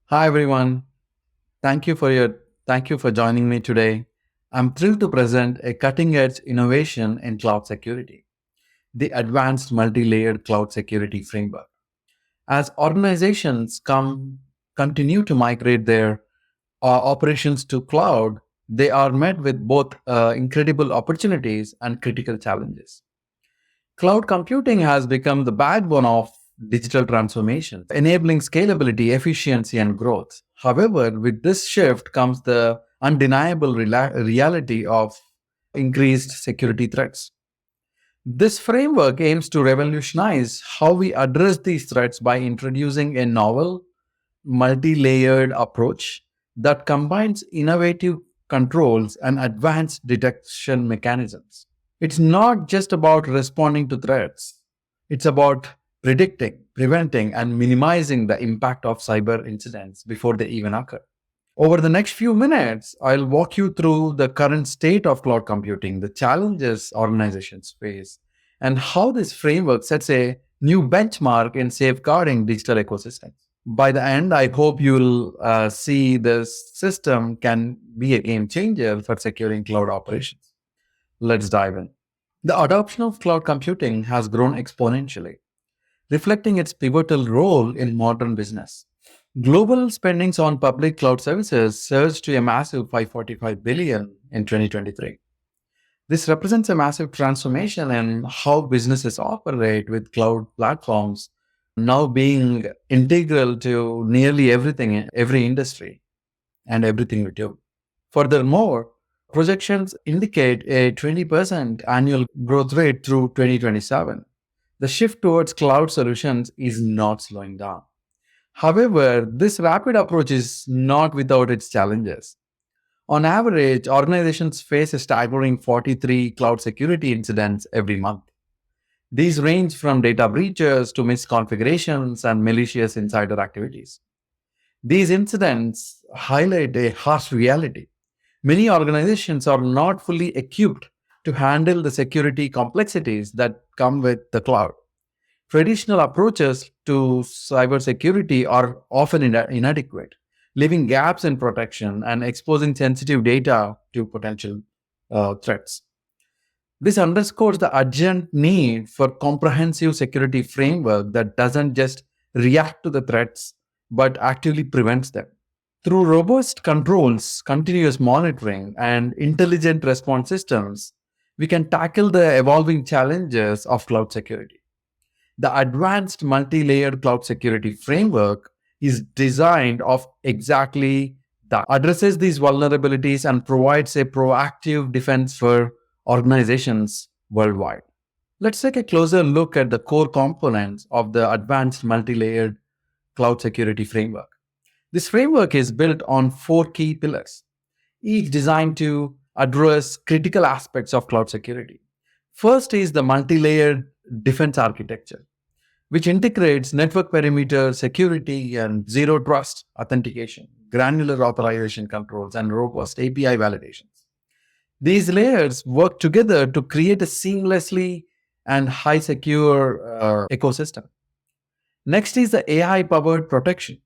Hi everyone. Thank you for your thank you for joining me today. I'm thrilled to present a cutting-edge innovation in cloud security, the advanced multi-layered cloud security framework. As organizations continue to migrate their operations to cloud, they are met with both incredible opportunities and critical challenges. Cloud computing has become the backbone of digital transformation, enabling scalability, efficiency, and growth. However, with this shift comes the undeniable reality of increased security threats. This framework aims to revolutionize how we address these threats by introducing a novel, multi layered approach that combines innovative controls and advanced detection mechanisms. It's not just about responding to threats, it's about predicting, preventing, and minimizing the impact of cyber incidents before they even occur. Over the next few minutes, I'll walk you through the current state of cloud computing, the challenges organizations face, and how this framework sets a new benchmark in safeguarding digital ecosystems. By the end, I hope you'll see this system can be a game changer for securing cloud operations. Let's dive in. The adoption of cloud computing has grown exponentially, reflecting its pivotal role in modern business. Global spendings on public cloud services surged to a massive 545 billion in 2023. This represents a massive transformation in how businesses operate, with cloud platforms now being integral to nearly everything in every industry and everything we do. Furthermore, projections indicate a 20% annual growth rate through 2027. The shift towards cloud solutions is not slowing down. However, this rapid approach is not without its challenges. On average, organizations face a staggering 43 cloud security incidents every month. These range from data breaches to misconfigurations and malicious insider activities. These incidents highlight a harsh reality. Many organizations are not fully equipped to handle the security complexities that come with the cloud. Traditional approaches to cybersecurity are often inadequate, leaving gaps in protection and exposing sensitive data to potential threats. This underscores the urgent need for comprehensive security framework that doesn't just react to the threats but actively prevents them. Through robust controls, continuous monitoring, and intelligent response systems, we can tackle the evolving challenges of cloud security. The advanced multi-layered cloud security framework is designed of exactly that, addresses these vulnerabilities and provides a proactive defense for organizations worldwide. Let's take a closer look at the core components of the advanced multi-layered cloud security framework. This framework is built on four key pillars, each designed to address critical aspects of cloud security. First is the multi-layered defense architecture, which integrates network perimeter security and zero trust authentication, granular authorization controls, and robust API validations. These layers work together to create a seamlessly and high secure ecosystem. Next is the AI powered protection.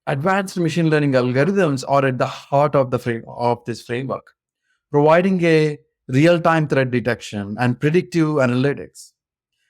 Advanced machine learning algorithms are at the heart of of this framework, providing a real time threat detection and predictive analytics.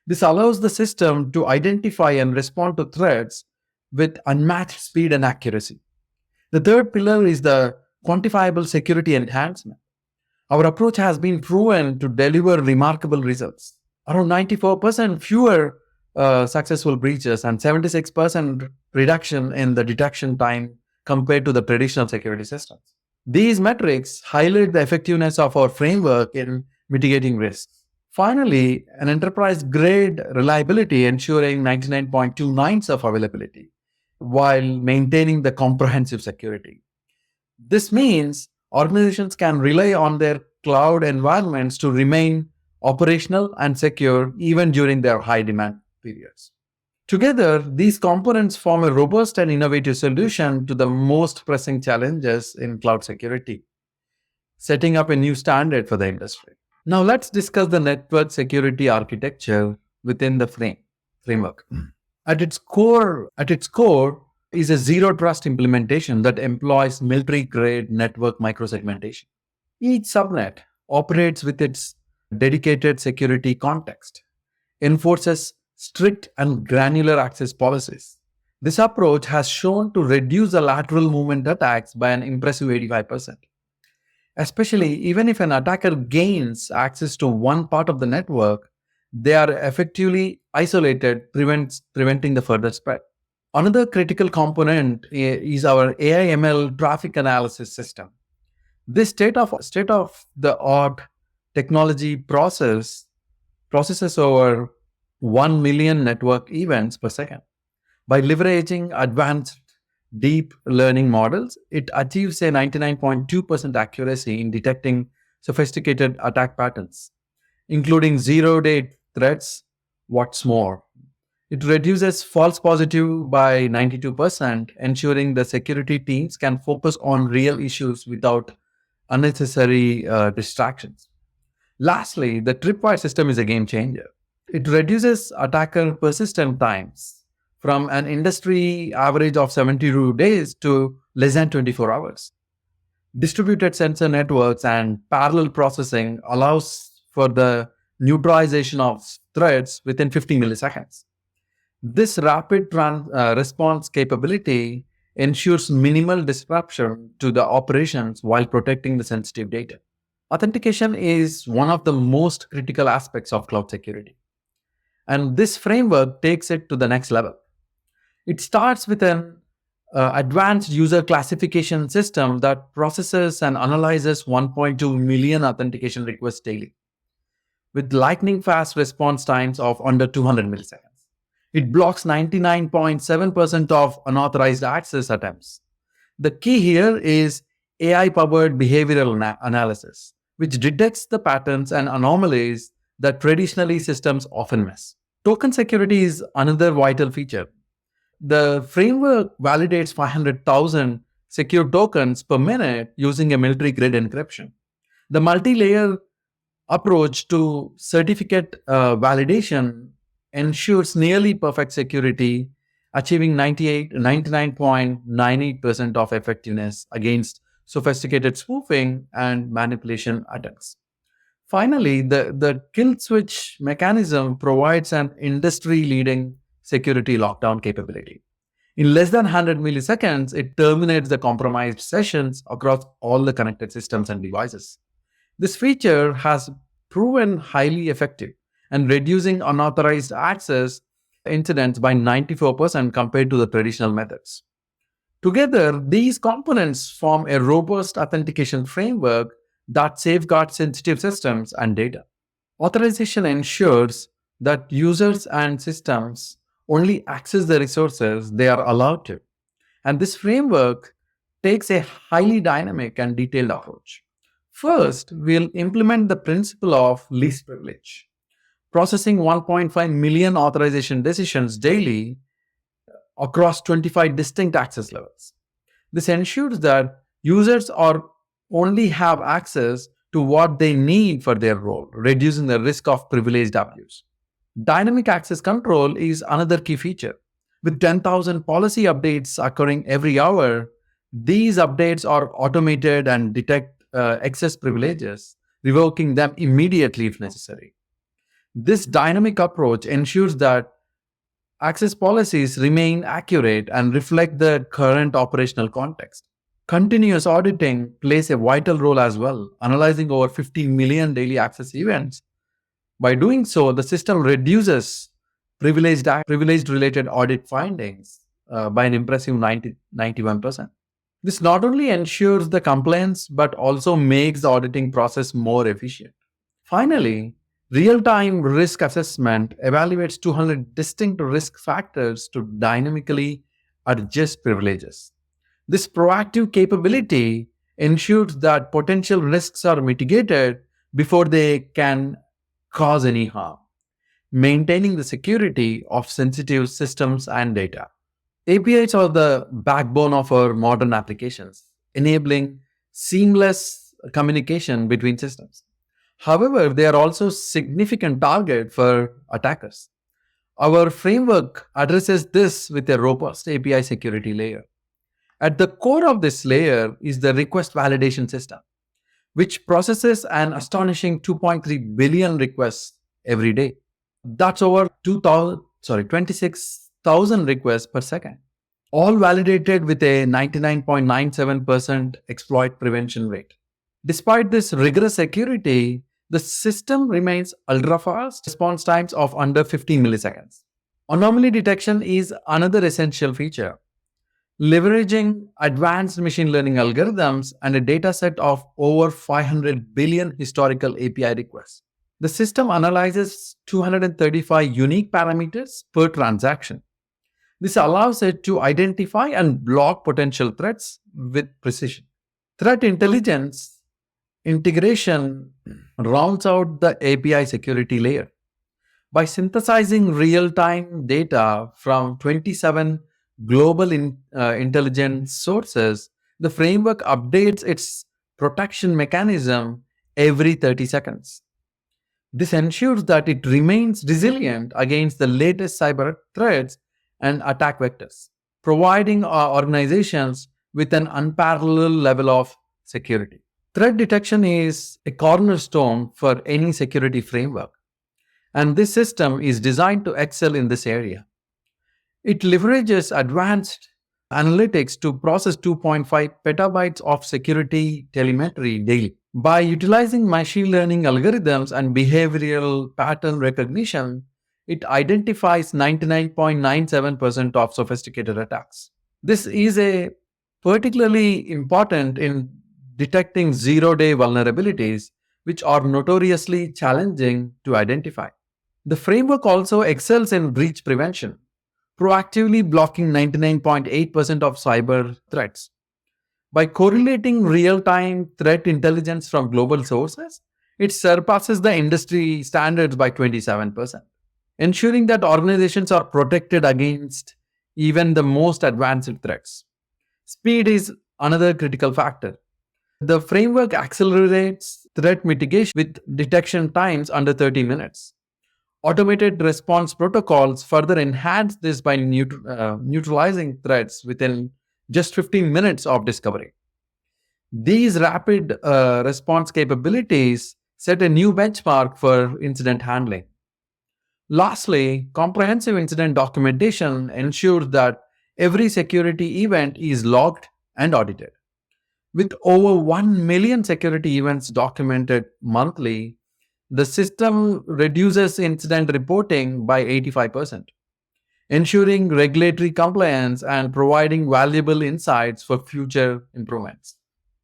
This allows the system to identify and respond to threats with unmatched speed and accuracy. The third pillar is the quantifiable security enhancement. Our approach has been proven to deliver remarkable results. Around 94% fewer successful breaches and 76% reduction in the detection time compared to the traditional security systems. These metrics highlight the effectiveness of our framework in mitigating risks. Finally, an enterprise grade reliability ensuring 99.29 of availability while maintaining the comprehensive security. This means organizations can rely on their cloud environments to remain operational and secure even during their high demand periods. Together, these components form a robust and innovative solution to the most pressing challenges in cloud security, setting up a new standard for the industry. Now, let's discuss the network security architecture within the framework. At its core, is a zero trust implementation that employs military grade network microsegmentation. Each subnet operates with its dedicated security context, enforces strict and granular access policies. This approach has shown to reduce the lateral movement attacks by an impressive 85%. Especially, even if an attacker gains access to one part of the network, they are effectively isolated, preventing the further spread. Another critical component is our AI ML traffic analysis system. This state of the art technology processes over 1 million network events per second. By leveraging advanced deep learning models, it achieves a 99.2% accuracy in detecting sophisticated attack patterns, including zero-day threats. What's more, it reduces false positive by 92%, ensuring the security teams can focus on real issues without unnecessary distractions. Lastly, the tripwire system is a game changer. It reduces attacker persistent times from an industry average of 72 days to less than 24 hours. Distributed sensor networks and parallel processing allows for the neutralization of threats within 50 milliseconds. This rapid response capability ensures minimal disruption to the operations while protecting the sensitive data. Authentication is one of the most critical aspects of cloud security, and this framework takes it to the next level. It starts with an advanced user classification system that processes and analyzes 1.2 million authentication requests daily with lightning fast response times of under 200 milliseconds. It blocks 99.7% of unauthorized access attempts. The key here is AI powered behavioral analysis, which detects the patterns and anomalies that traditionally systems often miss. Token security is another vital feature. The framework validates 500,000 secure tokens per minute using a military grade encryption. The multi layer approach to certificate validation ensures nearly perfect security, achieving 99.98% of effectiveness against sophisticated spoofing and manipulation attacks. Finally, the kill switch mechanism provides an industry leading security lockdown capability. In less than 100 milliseconds, it terminates the compromised sessions across all the connected systems and devices. This feature has proven highly effective and reducing unauthorized access incidents by 94% compared to the traditional methods. Together, these components form a robust authentication framework that safeguards sensitive systems and data. Authorization ensures that users and systems only access the resources they are allowed to. And this framework takes a highly dynamic and detailed approach. First, we'll implement the principle of least privilege, processing 1.5 million authorization decisions daily across 25 distinct access levels. This ensures that users are only have access to what they need for their role, reducing the risk of privileged abuse. Dynamic access control is another key feature. With 10,000 policy updates occurring every hour, these updates are automated and detect excess privileges, revoking them immediately if necessary. This dynamic approach ensures that access policies remain accurate and reflect the current operational context. Continuous auditing plays a vital role as well, analyzing over 50 million daily access events. By doing so, the system reduces privileged related audit findings by an impressive 91%. This not only ensures the compliance but also makes the auditing process more efficient. Finally, real time risk assessment evaluates 200 distinct risk factors to dynamically adjust privileges. This proactive capability ensures that potential risks are mitigated before they can cause any harm, maintaining the security of sensitive systems and data. APIs are the backbone of our modern applications, enabling seamless communication between systems. However, they are also significant target for attackers. Our framework addresses this with a robust API security layer. At the core of this layer is the request validation system, which processes an astonishing 2.3 billion requests every day. That's over 26,000 requests per second, all validated with a 99.97% exploit prevention rate. Despite this rigorous security, the system remains ultra fast, response times of under 50 milliseconds. Anomaly detection is another essential feature. Leveraging advanced machine learning algorithms and a dataset of over 500 billion historical API requests, the system analyzes 235 unique parameters per transaction. This allows it to identify and block potential threats with precision. Threat intelligence integration rounds out the API security layer. By synthesizing real time data from 27 global intelligence sources, the framework updates its protection mechanism every 30 seconds. This ensures that it remains resilient against the latest cyber threats and attack vectors, providing organizations with an unparalleled level of security. Threat detection is a cornerstone for any security framework, and this system is designed to excel in this area. It leverages advanced analytics to process 2.5 petabytes of security telemetry daily. By utilizing machine learning algorithms and behavioral pattern recognition, it identifies 99.97% of sophisticated attacks. This is a particularly important in detecting zero-day vulnerabilities, which are notoriously challenging to identify. The framework also excels in breach prevention, proactively blocking 99.8% of cyber threats. By correlating real time threat intelligence from global sources, it surpasses the industry standards by 27%, ensuring that organizations are protected against even the most advanced threats. Speed is another critical factor. The framework accelerates threat mitigation with detection times under 30 minutes. Automated response protocols further enhance this by neutralizing threats within just 15 minutes of discovery. These rapid response capabilities set a new benchmark for incident handling. Lastly, comprehensive incident documentation ensures that every security event is logged and audited. With over 1 million security events documented monthly, the system reduces incident reporting by 85%, ensuring regulatory compliance and providing valuable insights for future improvements.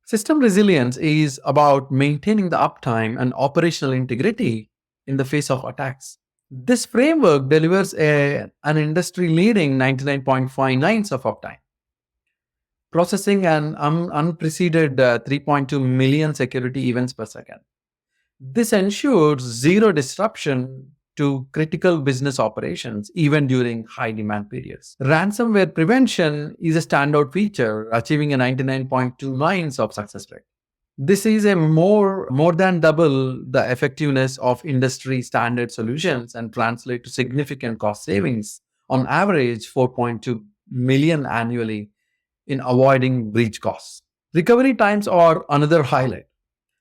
System resilience is about maintaining the uptime and operational integrity in the face of attacks. This framework delivers an industry leading 99.59 of uptime, processing an unprecedented 3.2 million security events per second. This ensures zero disruption to critical business operations even during high demand periods. Ransomware prevention is a standout feature, achieving a 99.29 of success rate. This is a more than double the effectiveness of industry standard solutions and translate to significant cost savings, on average 4.2 million annually in avoiding breach costs. Recovery times are another highlight.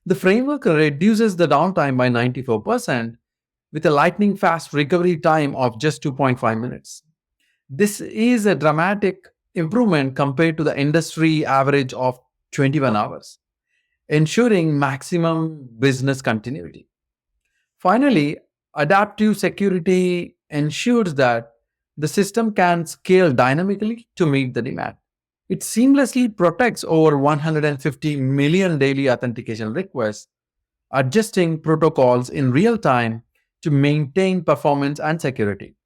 The framework reduces the downtime by 94% with a lightning fast recovery time of just 2.5 minutes. This is a dramatic improvement compared to the industry average of 21 hours, ensuring maximum business continuity. Finally, adaptive security ensures that the system can scale dynamically to meet the demand. It seamlessly protects over 150 million daily authentication requests, adjusting protocols in real time to maintain performance and security.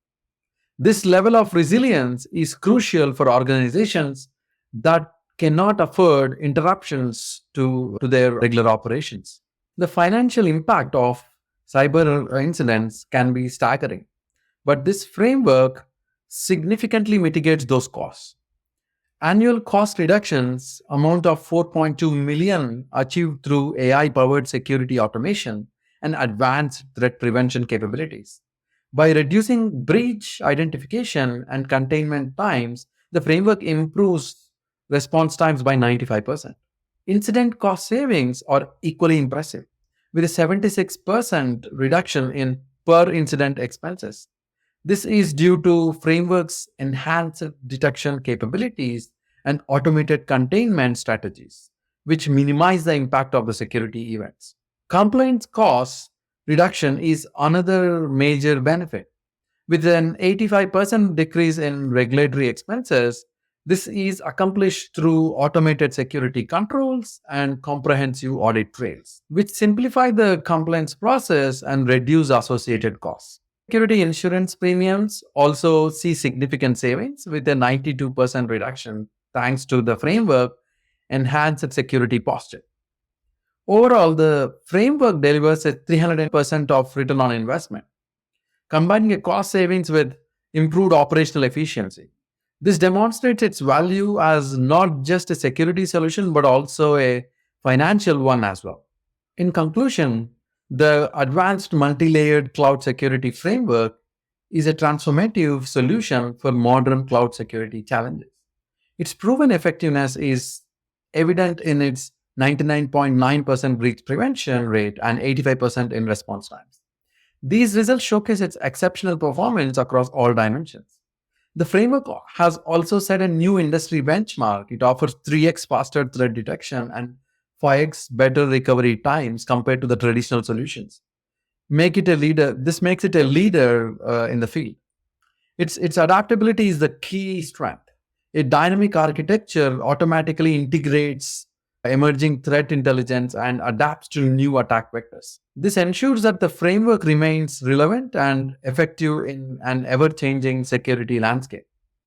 This level of resilience is crucial for organizations that cannot afford interruptions to their regular operations. The financial impact of cyber incidents can be staggering, but this framework significantly mitigates those costs. Annual cost reductions amount of 4.2 million achieved through AI powered security automation and advanced threat prevention capabilities. By reducing breach identification and containment times, the framework improves response times by 95%. Incident cost savings are equally impressive, with a 76% reduction in per incident expenses. This is due to frameworks' enhanced detection capabilities and automated containment strategies, which minimize the impact of the security events. Compliance cost reduction is another major benefit. With an 85% decrease in regulatory expenses, this is accomplished through automated security controls and comprehensive audit trails, which simplify the compliance process and reduce associated costs. Security insurance premiums also see significant savings with a 92% reduction thanks to the framework enhanced security posture. Overall, the framework delivers a 300% of return on investment, combining a cost savings with improved operational efficiency. This demonstrates its value as not just a security solution but also a financial one as well. In conclusion, the advanced multi layered cloud security framework is a transformative solution for modern cloud security challenges. Its proven effectiveness is evident in its 99.9% breach prevention rate and 85% in response times. These results showcase its exceptional performance across all dimensions. The framework has also set a new industry benchmark. It offers 3x faster threat detection and 5x better recovery times compared to the traditional solutions. Make it a leader. This makes it a leader in the field. Its adaptability is the key strength. A dynamic architecture automatically integrates emerging threat intelligence and adapts to new attack vectors. This ensures that the framework remains relevant and effective in an ever changing security landscape.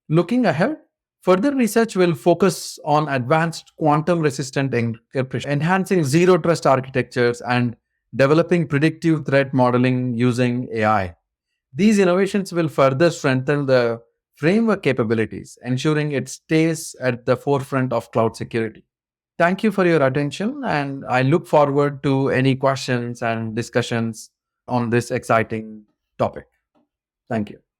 Looking ahead, further research will focus on advanced quantum resistant encryption, enhancing zero trust architectures, and developing predictive threat modeling using AI. These innovations will further strengthen the framework capabilities, ensuring it stays at the forefront of cloud security. Thank you for your attention, and I look forward to any questions and discussions on this exciting topic. Thank you.